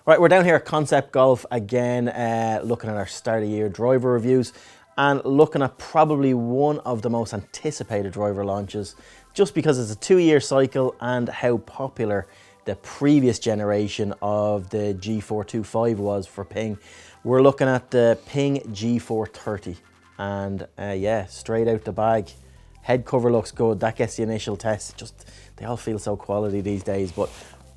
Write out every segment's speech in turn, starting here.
Right, we're down here at Concept Golf again, looking at our start of year driver reviews and looking at probably one of the most anticipated driver launches, just because it's a 2-year cycle and how popular the previous generation of the G425 was for Ping. We're looking at the Ping G430 and yeah, straight out the bag. Head cover looks good, that gets the initial test. Just, they all feel so quality these days, but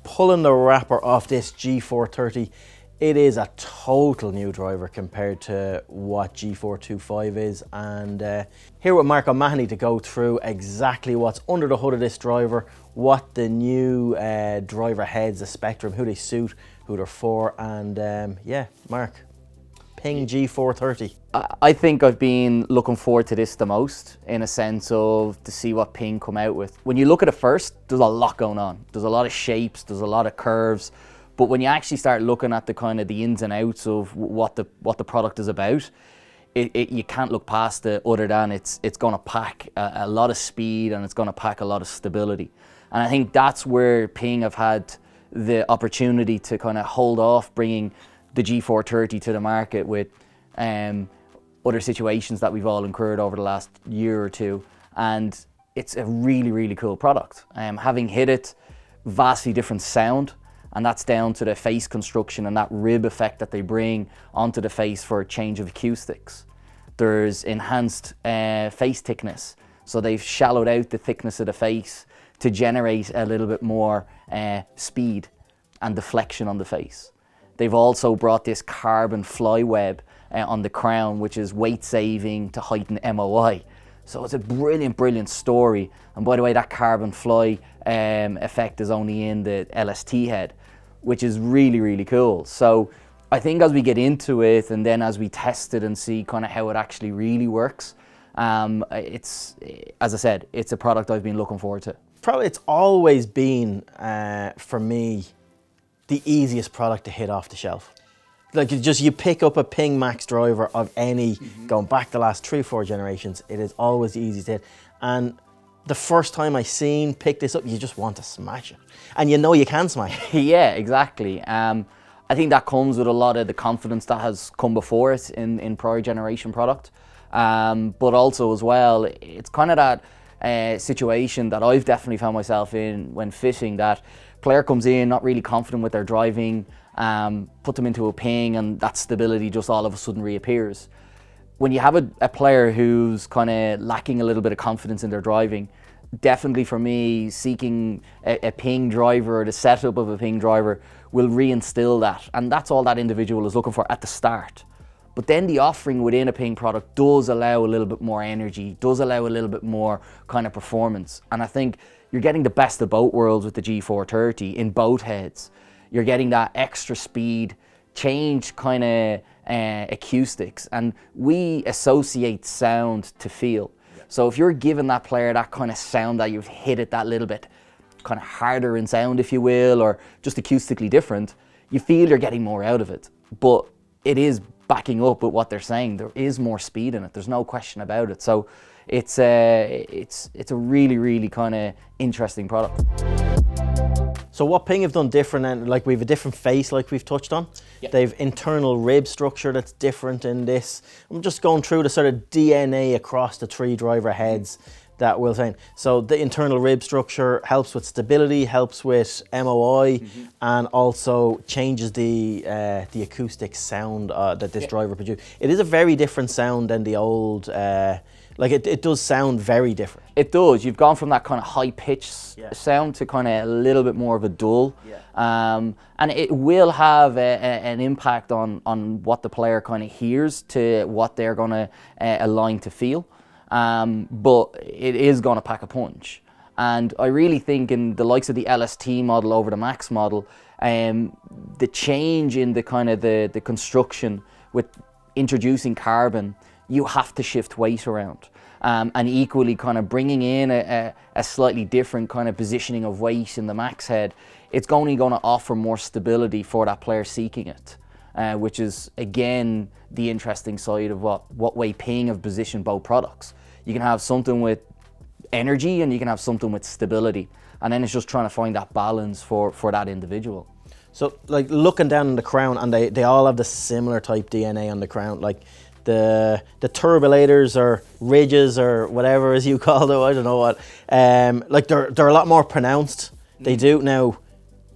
pulling the wrapper off this G430, it is a total new driver compared to what G425 is. And here with Mark O'Mahony to go through exactly what's under the hood of this driver, what the new driver heads, the spectrum, who they suit, who they're for, and yeah, Mark, Ping G430. I think I've been looking forward to this the most, in a sense of to see what Ping come out with. When you look at it first, there's a lot going on. There's a lot of shapes, there's a lot of curves, but when you actually start looking at the kind of the ins and outs of what the product is about, you can't look past it other than it's going to pack a lot of speed and it's going to pack a lot of stability. And I think that's where Ping have had the opportunity to kind of hold off bringing the G430 to the market with other situations that we've all incurred over the last year or two, and it's a really, really cool product. Having hit it, vastly different sound, and that's down to the face construction and that rib effect that they bring onto the face for a change of acoustics. There's enhanced face thickness, so they've shallowed out the thickness of the face to generate a little bit more speed and deflection on the face. They've also brought this carbon fly web on the crown, which is weight saving to heighten MOI. So it's a brilliant, brilliant story. And by the way, that carbon fly effect is only in the LST head, which is really, really cool. So I think as we get into it and then as we test it and see kind of how it actually really works, it's, as I said, it's a product I've been looking forward to. Probably it's always been, for me, the easiest product to hit off the shelf. Like you pick up a Ping Max driver of any, going back the last 3-4 generations, it is always the easiest to hit. And the first time I pick this up, you just want to smash it. And you know you can smash it. Yeah, exactly. I think that comes with a lot of the confidence that has come before it in prior generation product. But also as well, it's kind of that situation that I've definitely found myself in when fishing, that player comes in not really confident with their driving, put them into a Ping, and that stability just all of a sudden reappears. When you have a player who's kind of lacking a little bit of confidence in their driving, definitely for me, seeking a Ping driver or the setup of a Ping driver will reinstill that, and that's all that individual is looking for at the start. But then the offering within a Ping product does allow a little bit more energy, does allow a little bit more kind of performance. And I think you're getting the best of both worlds with the G430 in both heads. You're getting that extra speed, change kind of acoustics, and we associate sound to feel. So if you're giving that player that kind of sound that you've hit it that little bit kind of harder in sound, if you will, or just acoustically different, you feel you're getting more out of it. But it is backing up with what they're saying. There is more speed in it. There's no question about it. So it's a really, really kind of interesting product. So what Ping have done different, and like we have a different face like we've touched on. Yep. They've internal rib structure that's different in this. I'm just going through the sort of DNA across the 3 driver heads that we'll say. So the internal rib structure helps with stability, helps with MOI, and also changes the acoustic sound that this driver produces. It is a very different sound than the old, it does sound very different. It does. You've gone from that kind of high-pitched sound to kind of a little bit more of a dull. And it will have an impact on what the player kind of hears to what they're going to align to feel. But it is going to pack a punch. And I really think in the likes of the LST model over the Max model, the change in the kind of the construction with introducing carbon, you have to shift weight around. And equally kind of bringing in a slightly different kind of positioning of weight in the Max head, it's only going to offer more stability for that player seeking it, which is again the interesting side of what way Ping have positioned both products. You can have something with energy and you can have something with stability, and then it's just trying to find that balance for that individual. So like looking down on the crown, and they all have the similar type DNA on the crown. Like the turbulators or ridges or whatever as you call it, I don't know what. Like they're a lot more pronounced. They do now.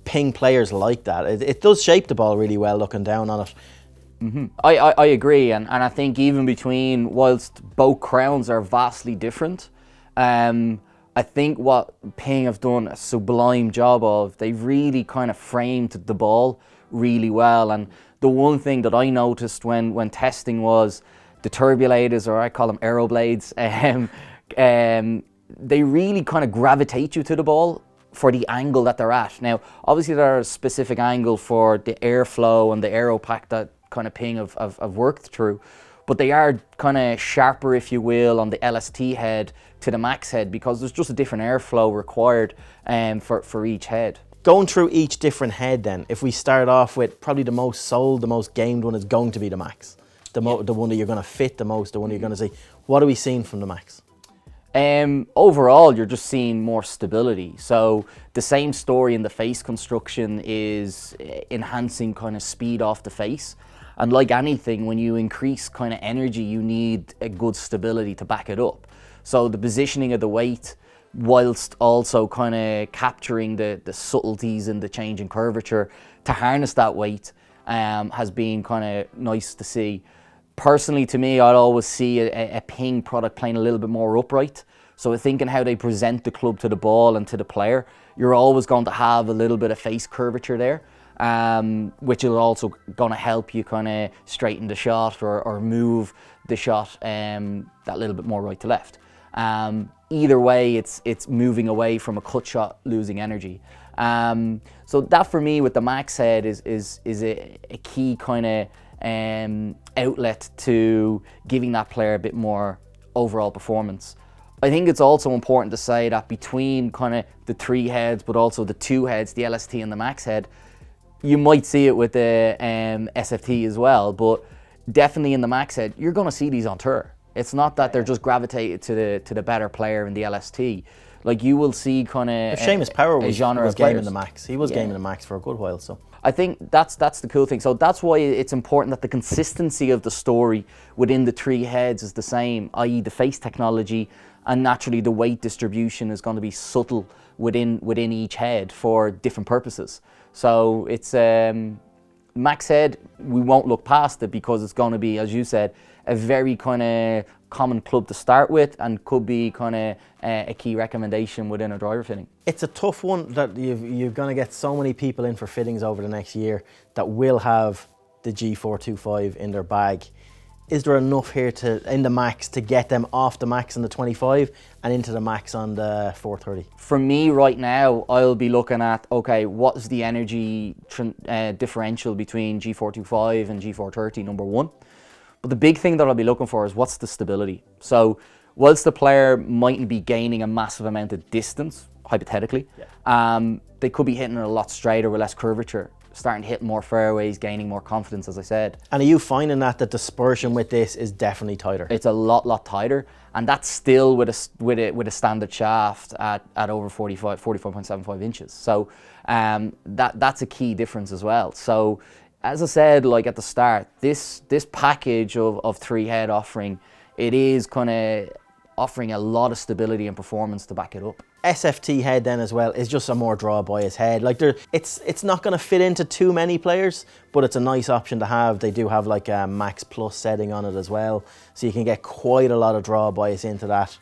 Ping players like that. It does shape the ball really well looking down on it. I agree, and I think even between, whilst both crowns are vastly different, I think what Ping have done a sublime job of, they've really kind of framed the ball really well. And the one thing that I noticed when testing was the turbulators, or I call them aeroblades, they really kind of gravitate you to the ball for the angle that they're at. Now, obviously there's a specific angle for the airflow and the aero pack that kind of Ping have worked through, but they are kind of sharper, if you will, on the LST head to the max head, because there's just a different airflow required for each head. Going through each different head then, if we start off with probably the most sold, the most gamed one is going to be the max. The one that you're going to fit the most, the one you're going to see. What are we seeing from the max? Overall, you're just seeing more stability. So the same story in the face construction is enhancing kind of speed off the face. And like anything, when you increase kind of energy, you need a good stability to back it up. So the positioning of the weight, whilst also kind of capturing the subtleties in the change in curvature to harness that weight, has been kind of nice to see. Personally, to me, I'd always see a Ping product playing a little bit more upright. So thinking how they present the club to the ball and to the player, you're always going to have a little bit of face curvature there, which is also going to help you kind of straighten the shot or move the shot that little bit more right to left. Either way, it's moving away from a cut shot, losing energy. So that for me with the max head is a key kind of outlet to giving that player a bit more overall performance. I think it's also important to say that between kind of the three heads, but also the two heads, the LST and the max head, you might see it with the SFT as well, but definitely in the max head, you're going to see these on tour. It's not that they're just gravitated to the better player in the LST. Like you will see kind of Seamus Power was gaming the max. He was gaming the max for a good while. So I think that's the cool thing. So that's why it's important that the consistency of the story within the three heads is the same, i.e. the face technology, and naturally the weight distribution is going to be subtle within each head for different purposes. So it's max head, we won't look past it because it's going to be, as you said, a very kind of common club to start with, and could be kind of a key recommendation within a driver fitting. It's a tough one that you're going to get so many people in for fittings over the next year that will have the G425 in their bag. Is there enough here in the max to get them off the max on the 25 and into the max on the 430? For me right now, I'll be looking at, okay, what is the energy differential between G425 and G430, number one. But the big thing that I'll be looking for is what's the stability. So whilst the player mightn't be gaining a massive amount of distance, hypothetically, they could be hitting it a lot straighter with less curvature, starting to hit more fairways, gaining more confidence, as I said. And are you finding that the dispersion with this is definitely tighter? It's a lot tighter, and that's still with a standard shaft at over 45.75 inches. So that's a key difference as well. So as I said, like at the start, this package of three head offering, it is kind of offering a lot of stability and performance to back it up. SFT head then as well is just a more draw bias head. Like it's not going to fit into too many players, but it's a nice option to have. They do have like a max plus setting on it as well, so you can get quite a lot of draw bias into that.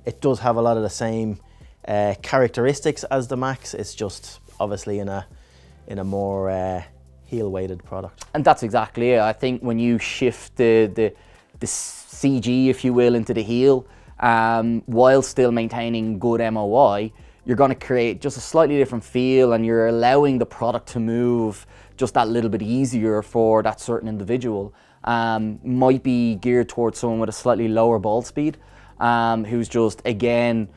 It does have a lot of the same characteristics as the max. It's just obviously in a more heel weighted product. And that's exactly it. I think when you shift the CG, if you will, into the heel, while still maintaining good MOI, you're going to create just a slightly different feel, and you're allowing the product to move just that little bit easier for that certain individual. Might be geared towards someone with a slightly lower ball speed, who's just, again,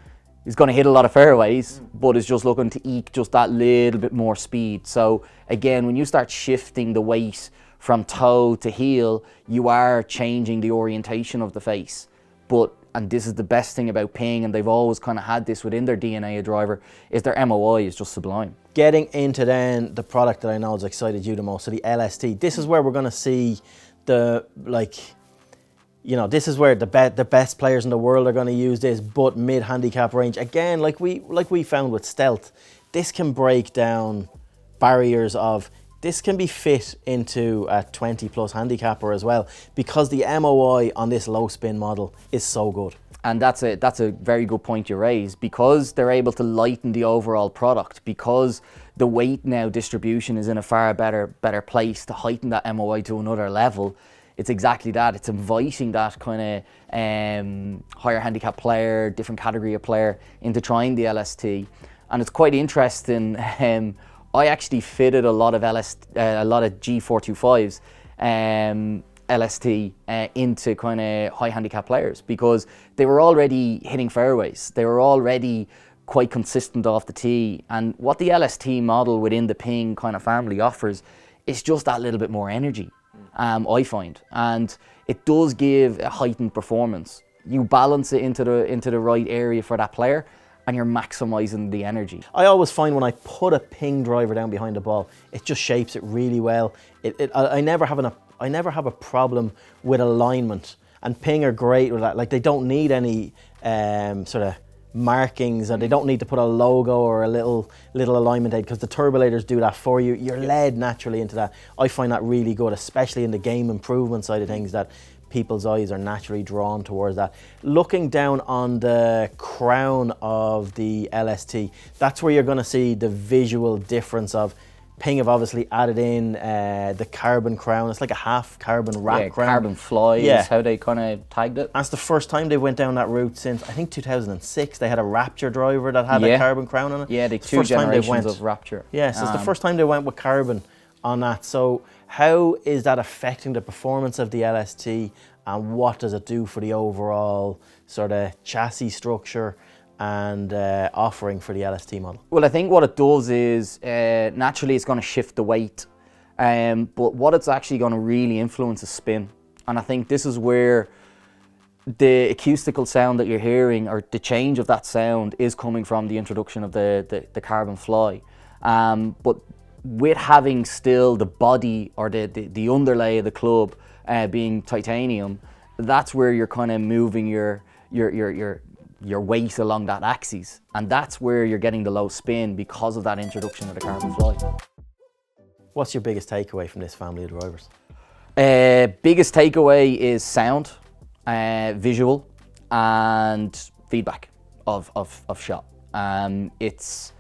is going to hit a lot of fairways, but is just looking to eke just that little bit more speed. So again, when you start shifting the weight from toe to heel, you are changing the orientation of the face. But and this is the best thing about Ping, and they've always kind of had this within their DNA, a driver, is their MOI is just sublime. Getting into then the product that I know has excited you the most, so the LST. This is where we're going to see the, like, you know, this is where the best players in the world are going to use this, but mid-handicap range. Again, like we found with Stealth, this can break down barriers of, this can be fit into a 20 plus handicapper as well, because the MOI on this low spin model is so good. And that's a very good point you raise, because they're able to lighten the overall product, because the weight now distribution is in a far better place to heighten that MOI to another level. It's exactly that. It's inviting that kind of higher handicap player, different category of player into trying the LST. And it's quite interesting. I actually fitted a lot of G425s LST into kind of high handicap players, because they were already hitting fairways. They were already quite consistent off the tee. And what the LST model within the Ping kind of family offers is just that little bit more energy, I find. And it does give a heightened performance. You balance it into the right area for that player, and you're maximizing the energy. I always find when I put a Ping driver down behind the ball, it just shapes it really well. I never have a problem with alignment, and Ping are great with that. Like, they don't need any sort of markings, and they don't need to put a logo or a little alignment aid, because the turbulators do that for you. You're led naturally into that. I find that really good, especially in the game improvement side of things, that people's eyes are naturally drawn towards that. Looking down on the crown of the LST, that's where you're going to see the visual difference of Ping have obviously added in the carbon crown. It's like a half carbon wrap crown. Carbon fly is how they kind of tagged it. That's the first time they went down that route since, I think, 2006. They had a Rapture driver that had a carbon crown on it. Yeah, the two generations of Rapture. Yes, it's the first time they went with carbon on that. So how is that affecting the performance of the LST, and what does it do for the overall sort of chassis structure and offering for the LST model? Well, I think what it does is naturally it's going to shift the weight, but what it's actually going to really influence is spin. And I think this is where the acoustical sound that you're hearing, or the change of that sound, is coming from the introduction of the carbon fly. But with having still the body or the underlay of the club being titanium, that's where you're kind of moving your weight along that axis, and that's where you're getting the low spin because of that introduction of the carbon fly. What's your biggest takeaway from this family of drivers? Biggest takeaway is sound, visual, and feedback of shot. It's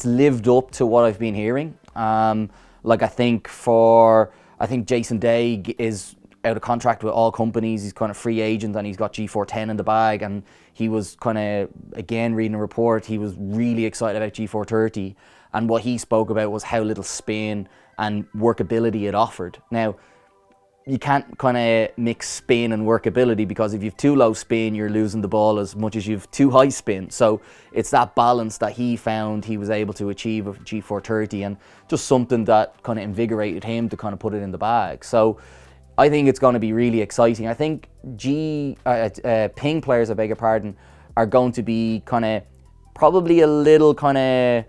lived up to what I've been hearing. Like, I think Jason Day is out of contract with all companies. He's kind of free agent, and he's got G410 in the bag, and he was kind of, again, reading a report, he was really excited about G430, and what he spoke about was how little spin and workability it offered. Now, you can't kind of mix spin and workability, because if you've too low spin, you're losing the ball as much as you've too high spin. So it's that balance that he found he was able to achieve with G430, and just something that kind of invigorated him to kind of put it in the bag. So I think it's going to be really exciting. I think Ping players, I beg your pardon, are going to be kind of probably a little kind of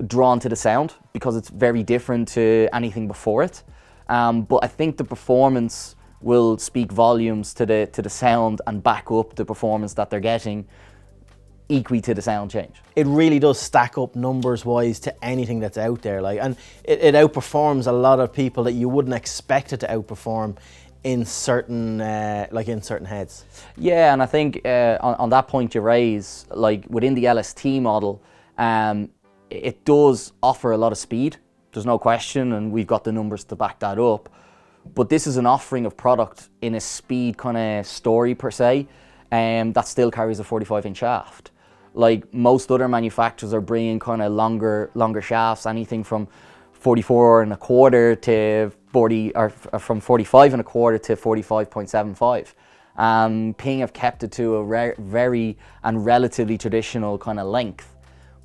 drawn to the sound, because it's very different to anything before it. But I think the performance will speak volumes to the sound and back up the performance that they're getting equally to the sound change. It really does stack up numbers wise to anything that's out there, like, and it outperforms a lot of people that you wouldn't expect it to outperform in certain heads. Yeah, and I think on that point you raise, like within the LST model, it does offer a lot of speed. There's no question, and we've got the numbers to back that up. But this is an offering of product in a speed kind of story per se, that still carries a 45-inch shaft. Like most other manufacturers are bringing kind of longer shafts, anything from 44 and a quarter to 40, or from 45 and a quarter to 45.75. Ping have kept it to a very and relatively traditional kind of length.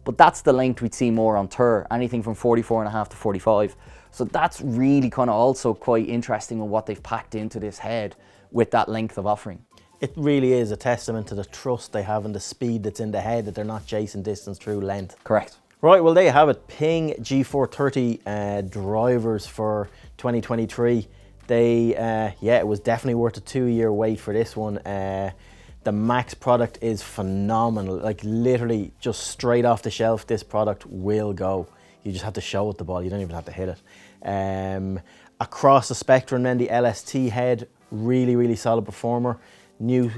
But that's the length we'd see more on tour, anything from 44.5 to 45. So that's really kind of also quite interesting with what they've packed into this head with that length of offering. It really is a testament to the trust they have and the speed that's in the head, that they're not chasing distance through length. Correct. Right, well, there you have it. Ping G430 drivers for 2023. Yeah, it was definitely worth a 2-year wait for this one. The Max product is phenomenal. Like, literally just straight off the shelf, this product will go. You just have to show it the ball. You don't even have to hit it. Across the spectrum then, the LST head, really, really solid performer. New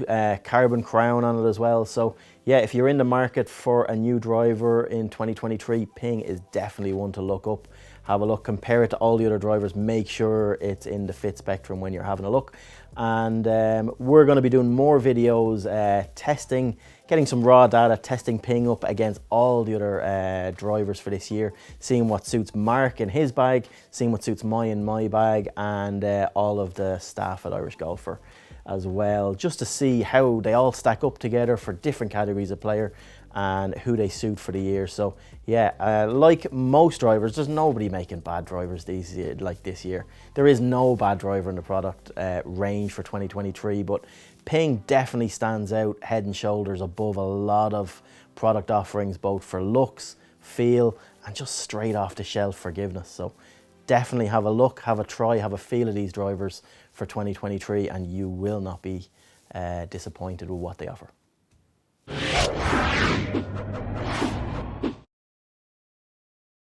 carbon crown on it as well. So yeah, if you're in the market for a new driver in 2023, Ping is definitely one to look up. Have a look, compare it to all the other drivers, make sure it's in the fit spectrum when you're having a look. And we're going to be doing more videos testing, getting some raw data, testing Ping up against all the other drivers for this year, seeing what suits Mark in his bag, seeing what suits in my bag, and all of the staff at Irish Golfer as well, just to see how they all stack up together for different categories of player and who they suit for the year. So yeah, like most drivers, there's nobody making bad drivers this year. There is no bad driver in the product range for 2023, but Ping definitely stands out head and shoulders above a lot of product offerings, both for looks, feel, and just straight off the shelf forgiveness. So definitely have a look, have a try, have a feel of these drivers for 2023, and you will not be disappointed with what they offer.